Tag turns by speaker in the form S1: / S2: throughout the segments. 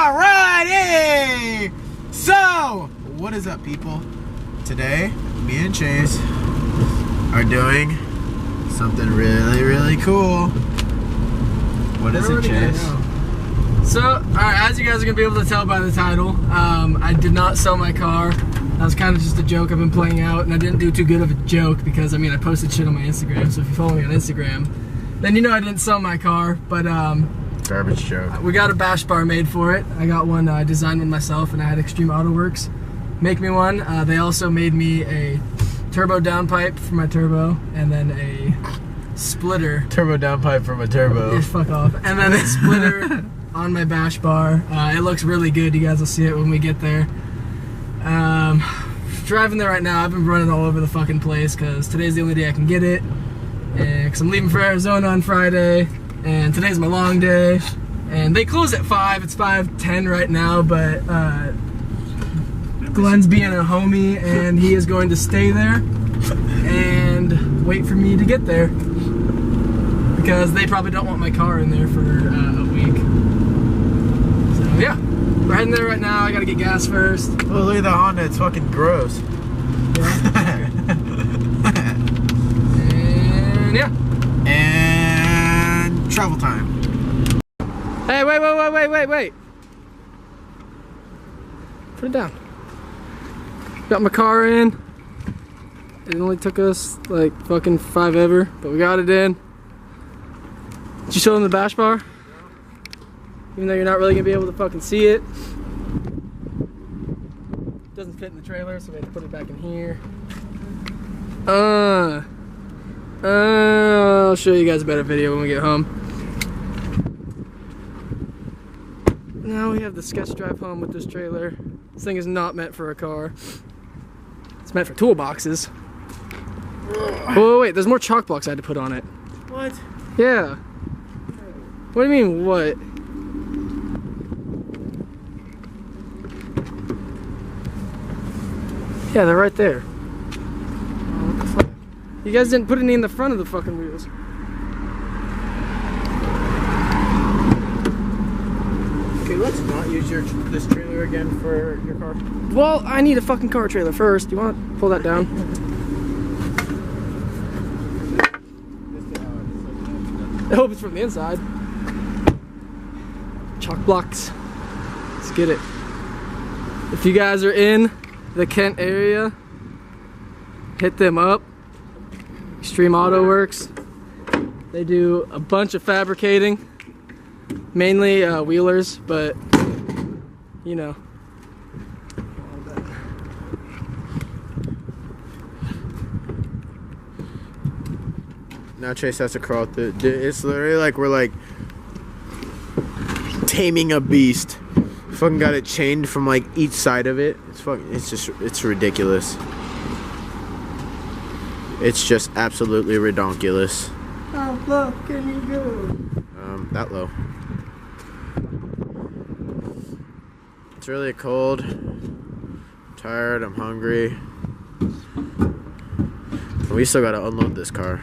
S1: Alrighty! So, what is up, people? Today, me and Chase are doing something really, really cool. What is it, Chase?
S2: So, alright, as you guys are going to be able to tell by the title, I did not sell my car. That was kind of just a joke I've been playing out, and I didn't do too good of a joke because, I mean, I posted shit on my Instagram, so if you follow me on Instagram, then you know I didn't sell my car, but,
S1: garbage joke.
S2: we got a Bashbar made for it. I got one designed one myself, and I had Extreme Auto Works make me one. They also made me a turbo downpipe for my turbo, and then a splitter.
S1: Turbo downpipe from a turbo.
S2: Yeah, fuck off. And then a splitter on my Bashbar. It looks really good. You guys will see it when we get there. Driving there right now. I've been running all over the fucking place because today's the only day I can get it. Because I'm leaving for Arizona on Friday, and today's my long day. And they close at 5. It's 5:10 right now, but Glenn's being a homie, and he is going to stay there and wait for me to get there because they probably don't want my car in there for a week. So yeah, we're heading there right now. I gotta get gas first.
S1: Oh, look at the Honda. It's fucking gross.
S2: Yeah. And yeah.
S1: And travel time.
S2: Hey, wait. Put it down. Got my car in. It only took us like fucking 5 ever, but we got it in. Did you show them the Bashbar? Yeah. Even though you're not really gonna be able to fucking see it. It doesn't fit in the trailer, so we have to put it back in here. I'll show you guys a better video when we get home. Now we have the sketch drive home with this trailer. This thing is not meant for a car. It's meant for toolboxes. Oh wait, there's more chalk blocks I had to put on it.
S1: What?
S2: Yeah. What do you mean, what? Yeah, they're right there. What the fuck? You guys didn't put any in the front of the fucking wheels.
S1: Okay, let's not use this trailer again for your car.
S2: Well, I need a fucking car trailer first. You want to pull that down? I hope it's from the inside. Chalk blocks. Let's get it. If you guys are in the Kent area, hit them up. Extreme Auto Works. They do a bunch of fabricating. Mainly wheelers, but you know.
S1: Now Chase has to crawl through. It's literally like we're like taming a beast. Fucking got it chained from like each side of it. It's ridiculous. It's just absolutely redonkulous.
S2: How low can you go?
S1: That low. It's really cold. I'm tired. I'm hungry. We still gotta unload this car.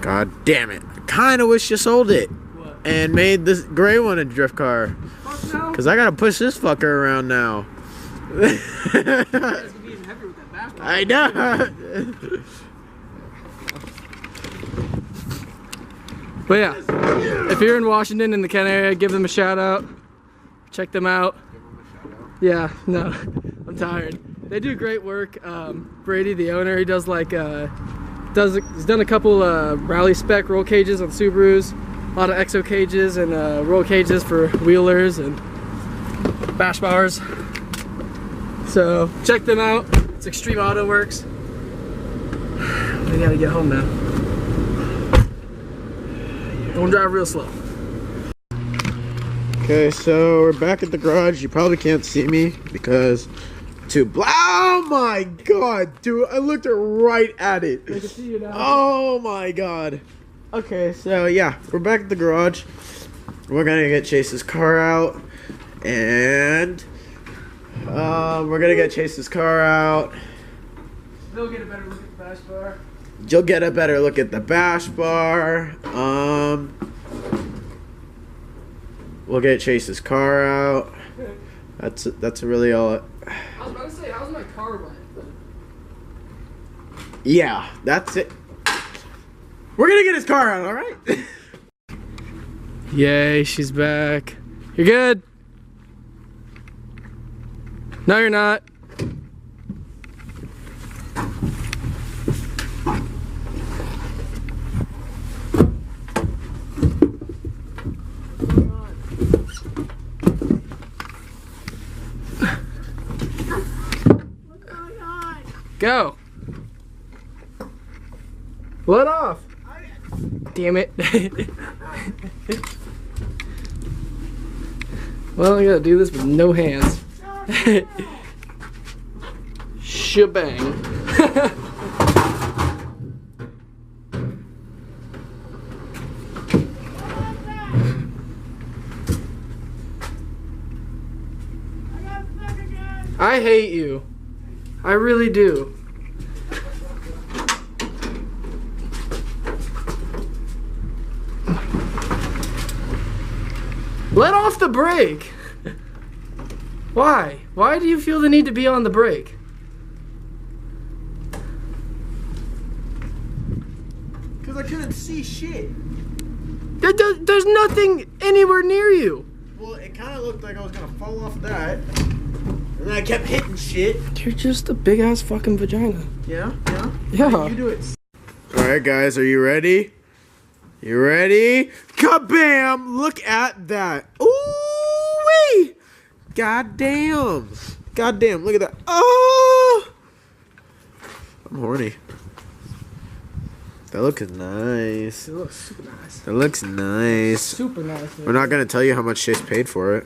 S1: God damn it. I kinda wish you sold it.
S2: What?
S1: And made this gray one a drift car.
S2: Fuck no.
S1: Cause I gotta push this fucker around now. I know.
S2: But yeah, if you're in Washington in the Kent area, give them a shout out. Check them out. Yeah, no, I'm tired. They do great work. Brady, the owner, he does like he's done a couple rally spec roll cages on Subarus, a lot of exo cages and roll cages for wheelers and Bashbars. So check them out. It's Extreme Auto Works. We gotta get home now. Don't drive real slow.
S1: Okay, so we're back at the garage. You probably can't see me because oh my god, dude, I looked right at it.
S2: I can see you now.
S1: Oh my god. Okay, so yeah, we're back at the garage. We're gonna get Chase's car out, and we're gonna get Chase's car out.
S2: They'll get a better look at the Bashbar.
S1: you'll get a better look at the Bashbar. We'll get Chase's car out. That's really all.
S2: I was about to say, how's my car went?
S1: Yeah, that's it. We're gonna get his car out, all right?
S2: Yay, she's back. You're good. No, you're not. Go. Let off. Damn it. Well, I gotta do this with no hands. Shebang. I hate you. I really do. Let off the brake. Why? Why do you feel the need to be on the brake?
S1: Because I couldn't see shit.
S2: There's nothing anywhere near you.
S1: Well, it kind of looked like I was gonna fall off that. And then I kept hitting shit.
S2: You're just a big ass fucking vagina.
S1: Yeah? Yeah?
S2: Yeah.
S1: You do it. Alright, guys, are you ready? You ready? Kabam! Look at that. Ooh-wee! Goddamn. Goddamn, look at that. Oh! I'm horny. That looks nice.
S2: It looks super nice.
S1: That looks nice.
S2: Super nice.
S1: We're not going to tell you how much Chase paid for it.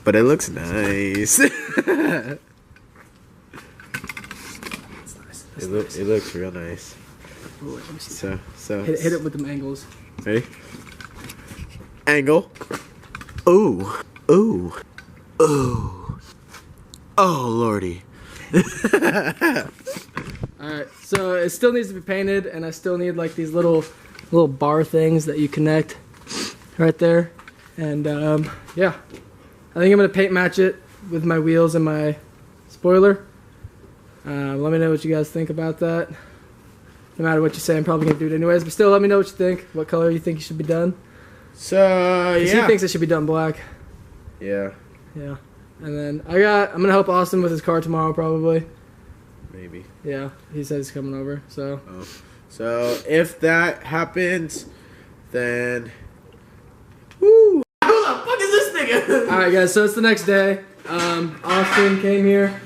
S1: But it looks nice.
S2: That's nice. That's nice.
S1: It looks real nice.
S2: Ooh, let me see.
S1: So
S2: hit it with the angles.
S1: Ready? Angle. Ooh. Ooh. Ooh. Oh, lordy.
S2: Alright, so it still needs to be painted, and I still need like these little bar things that you connect right there. And yeah, I think I'm gonna paint match it with my wheels and my spoiler. Let me know what you guys think about that. No matter what you say, I'm probably gonna do it anyways, but still let me know what you think, what color you think it should be done.
S1: So, yeah.
S2: He thinks it should be done black.
S1: Yeah.
S2: Yeah. And then I'm gonna help Austin with his car tomorrow probably.
S1: Maybe.
S2: Yeah, he said he's coming over, so.
S1: Oh. So, if that happens, then... Woo! Who the fuck is this nigga?
S2: Alright guys, so it's the next day. Austin came here.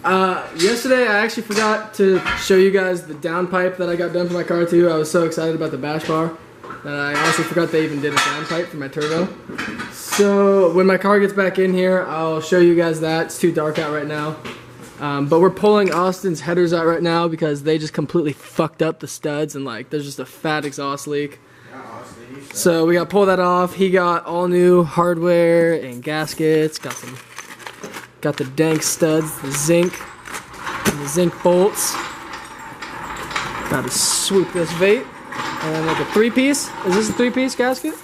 S2: Yesterday I actually forgot to show you guys the downpipe that I got done for my car too. I was so excited about the Bashbar that I honestly forgot they even did a downpipe for my turbo. So when my car gets back in here, I'll show you guys that. It's too dark out right now. But we're pulling Austin's headers out right now because they just completely fucked up the studs and like there's just a fat exhaust leak. So we got to pull that off. He got all new hardware and gaskets. Got the dank studs, the zinc bolts. Got to swoop this vape. And like a 3-piece. Is this a 3-piece gasket?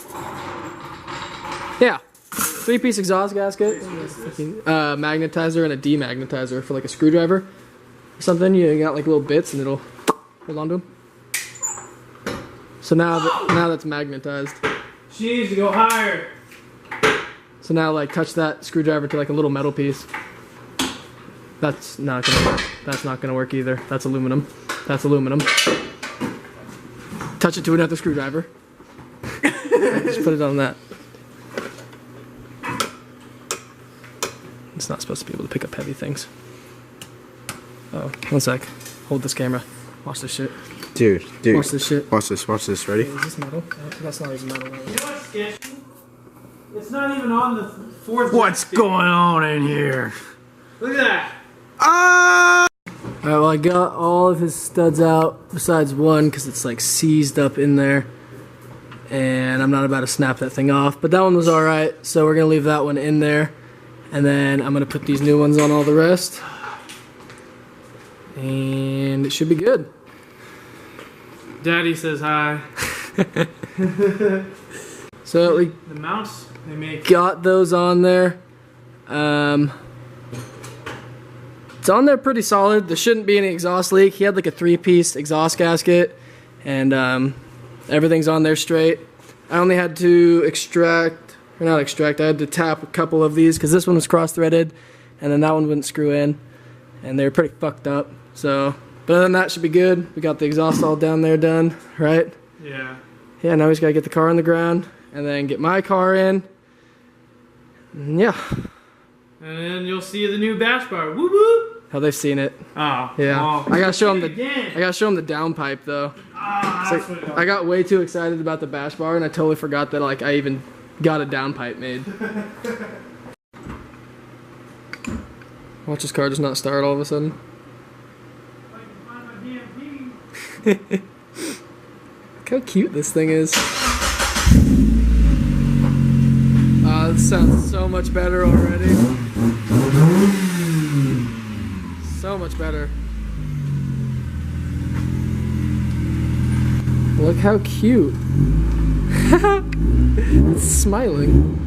S2: Yeah. 3-piece exhaust gasket. Magnetizer and a demagnetizer for like a screwdriver or something. You got like little bits and it'll hold on to them. So now that's magnetized.
S3: She needs to go higher.
S2: So now like touch that screwdriver to like a little metal piece. That's not gonna work. That's not gonna work either. That's aluminum. That's aluminum. Touch it to another screwdriver. Just put it on that. It's not supposed to be able to pick up heavy things. Oh, one sec. Hold this camera. Watch this shit.
S1: Dude.
S2: Watch this shit.
S1: Watch this. Ready?
S2: Is this metal? That's not even metal.
S3: You know what's sketchy? It's not even on the fourth.
S1: What's going on in here?
S3: Look at that.
S2: Alright, well I got all of his studs out besides one because it's like seized up in there. And I'm not about to snap that thing off. But that one was alright, so we're going to leave that one in there. And then I'm going to put these new ones on all the rest. And it should be good.
S3: Daddy says hi.
S2: So we
S3: The mounts they make.
S2: got those on there. It's on there pretty solid. There shouldn't be any exhaust leak. He had like a 3-piece exhaust gasket, and everything's on there straight. I only had to I had to tap a couple of these because this one was cross-threaded, and then that one wouldn't screw in, and they were pretty fucked up. So, but other than that, should be good. We got the exhaust all down there done, right?
S3: Yeah.
S2: Yeah, now we just gotta get the car on the ground, and then get my car in. And yeah.
S3: And then you'll see the new Bashbar. Woo woo!
S2: How they've seen it.
S3: Oh.
S2: Yeah.
S3: Well,
S2: I gotta show them the.
S3: again.
S2: I gotta show them the downpipe though.
S3: Ah,
S2: It's
S3: that's
S2: like,
S3: what
S2: I got way too excited about the Bashbar, and I totally forgot that like I even got a downpipe made. Watch this car just not start all of a sudden. Look how cute this thing is. This sounds so much better already. So much better. Look how cute. It's smiling.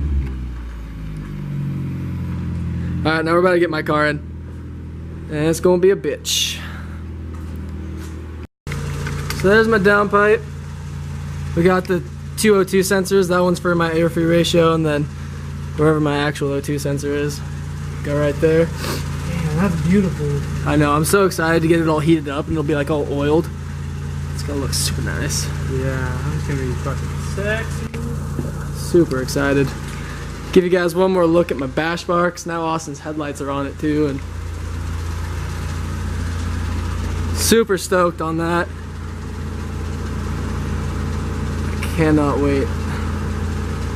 S2: Alright, now we're about to get my car in. And it's gonna be a bitch. So there's my downpipe. We got the 2 O2 sensors. That one's for my air-free ratio, and then wherever my actual O2 sensor is, go right there.
S3: Damn, that's beautiful.
S2: I know, I'm so excited to get it all heated up and it'll be like all oiled. It's gonna look super nice.
S3: Yeah, it's gonna be fucking sexy.
S2: Super excited. Give you guys one more look at my Bashbar, because now Austin's headlights are on it too, and super stoked on that. I cannot wait.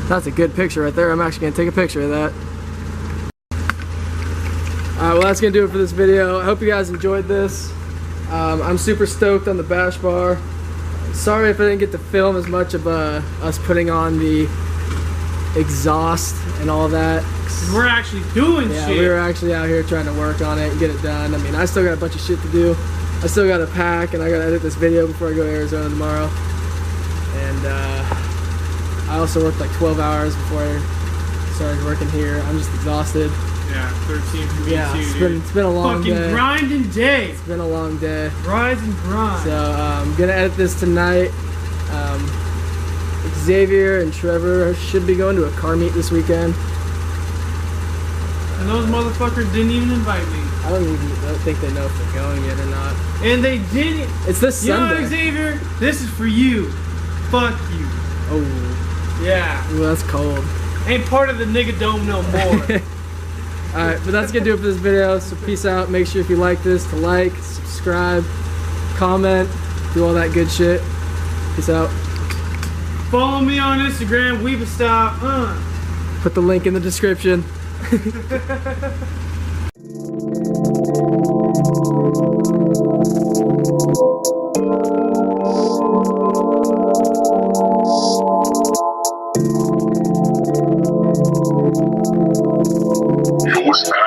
S2: That's a good picture right there. I'm actually gonna take a picture of that. Alright, well that's gonna do it for this video. I hope you guys enjoyed this. I'm super stoked on the Bashbar. Sorry if I didn't get to film as much of us putting on the exhaust and all that.
S3: We're actually doing
S2: Yeah,
S3: shit.
S2: we were actually out here trying to work on it and get it done. I mean, I still got a bunch of shit to do. I still got to pack, and I got to edit this video before I go to Arizona tomorrow. And I also worked like 12 hours before I started working here. I'm just exhausted.
S3: Yeah, 13 for me
S2: Yeah,
S3: too,
S2: it's
S3: dude.
S2: been a long
S3: Fucking
S2: day.
S3: grinding day.
S2: It's been a long day.
S3: Rise and grind.
S2: So I'm gonna edit this tonight. Xavier and Trevor should be going to a car meet this weekend.
S3: And those motherfuckers didn't even invite me.
S2: I don't think they know if they're going yet or not.
S3: And they didn't.
S2: It's this
S3: You know
S2: Sunday.
S3: what, Xavier? This is for you. Fuck you.
S2: Oh,
S3: Yeah.
S2: ooh, that's cold.
S3: Ain't part of the nigga dome no more.
S2: Alright, but that's gonna do it for this video. So peace out. Make sure if you like this to like, subscribe, comment, do all that good shit. Peace out.
S3: Follow me on Instagram, Weebastyle.
S2: Put the link in the description.
S4: Weebastyle.